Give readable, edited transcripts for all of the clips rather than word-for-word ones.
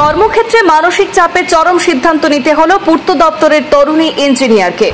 কর্মক্ষেত্রে মানসিক চাপে চরম সিদ্ধান্ত নিতে হলো পূর্ত দপ্তরের তরুণী ইঞ্জিনিয়ারকে।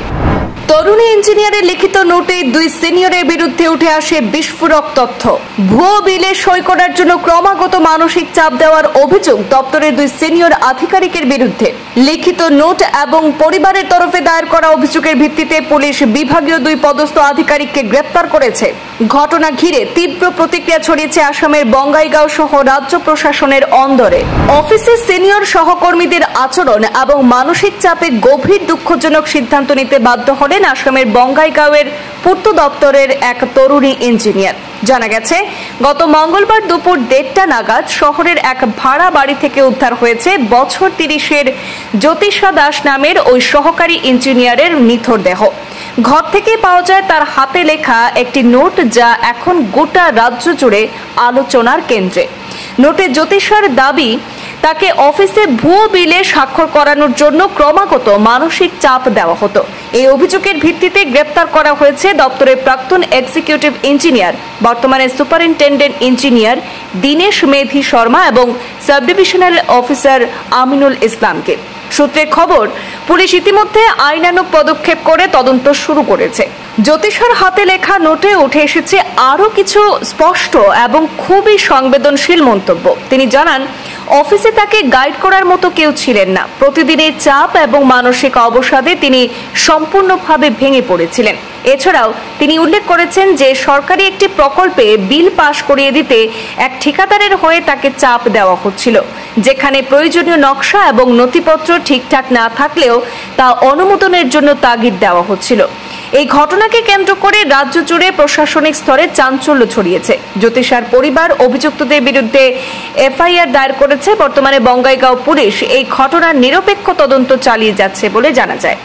তরুণী ইঞ্জিনিয়ারের লিখিত নোটে দুই সিনিয়রের বিরুদ্ধে উঠে আসে বিস্ফোরক তথ্য। ভুয়ো বিলে সই করার জন্য ক্রমাগত মানসিক চাপ দেওয়ার অভিযোগ দপ্তরের দুই সিনিয়র আধিকারিকের বিরুদ্ধে। লিখিত নোট এবং পরিবারের তরফে দায়ের করা অভিযোগের ভিত্তিতে পুলিশ বিভাগীয় দুই পদস্থ আধিকারিককে গ্রেপ্তার করেছে। ঘটনা ঘিরে তীব্র প্রতিক্রিয়া ছড়িয়েছে আসামের বঙ্গাইগাঁও সহ রাজ্য প্রশাসনের অন্দরে। অফিসে সিনিয়র সহকর্মীদের আচরণ এবং মানসিক চাপে গভীর দুঃখজনক সিদ্ধান্ত নিতে বাধ্য হলেন আসামের বঙ্গাইগাঁওয়ের পূর্ত দপ্তরের এক তরুণী ইঞ্জিনিয়ার। জানা গেছে, গত মঙ্গলবার দুপুর 1:30 নাগাদ শহরের এক ভাড়া বাড়ি থেকে উদ্ধার হয়েছে বছর 30-এর জ্যোতিষা দাস নামের ওই সহকারী ইঞ্জিনিয়ারের নিথর দেহ। ঘর থেকে পাওয়া যায় তার হাতে লেখা একটি নোট, যা এখন গোটা রাজ্য জুড়ে আলোচনার কেন্দ্রে। নোটে জ্যোতিষার দাবি, তাকে অফিসে ভুয়ো বিলে স্বাক্ষর করানোর জন্য ক্রমাগত মানসিক চাপ দেওয়া হতো। এই অভিযোগের ভিত্তিতে গ্রেপ্তার করা হয়েছে দপ্তরের প্রাক্তন এক্সিকিউটিভ ইঞ্জিনিয়ার, বর্তমানে সুপারিনটেন্ডেন্ট ইঞ্জিনিয়ার দীনেশ মেধি শর্মা এবং সাব ডিভিশনাল অফিসার আমিনুল ইসলামকে। সূত্রের খবর, পুলিশ ইতিমধ্যে আইনানুগ পদক্ষেপ করে তদন্ত শুরু করেছে। জ্যোতিষার হাতে লেখা নোটে উঠে এসেছে আরও কিছু স্পষ্ট এবং খুবই সংবেদনশীল মন্তব্য। তিনি জানান, অফিসে তাকে গাইড করার মতো কেউ ছিলেন না। প্রতিদিনের চাপ এবং মানসিক অবসাদে তিনি সম্পূর্ণভাবে ভেঙে পড়েছিলেন। এছাড়াও তিনি উল্লেখ করেছেন যে সরকারি একটি প্রকল্পে বিল পাশ করিয়ে দিতে এক ঠিকাদারের হয়ে তাকে চাপ দেওয়া হচ্ছিল, যেখানে প্রয়োজনীয় নকশা এবং নথিপত্র ঠিকঠাক না থাকলেও তা অনুমোদনের জন্য তাগিদ দেওয়া হচ্ছিল। এই ঘটনাকে কেন্দ্র করে রাজ্য জুড়ে প্রশাসনিক স্তরে চাঞ্চল্য ছড়িয়েছে। জ্যোতিষার পরিবার অভিযুক্তদের বিরুদ্ধে এফআইআর দায়ের করেছে। বর্তমানে বঙ্গাইগাঁও পুলিশ এই ঘটনার নিরপেক্ষ তদন্ত চালিয়ে যাচ্ছে বলে জানা যায়।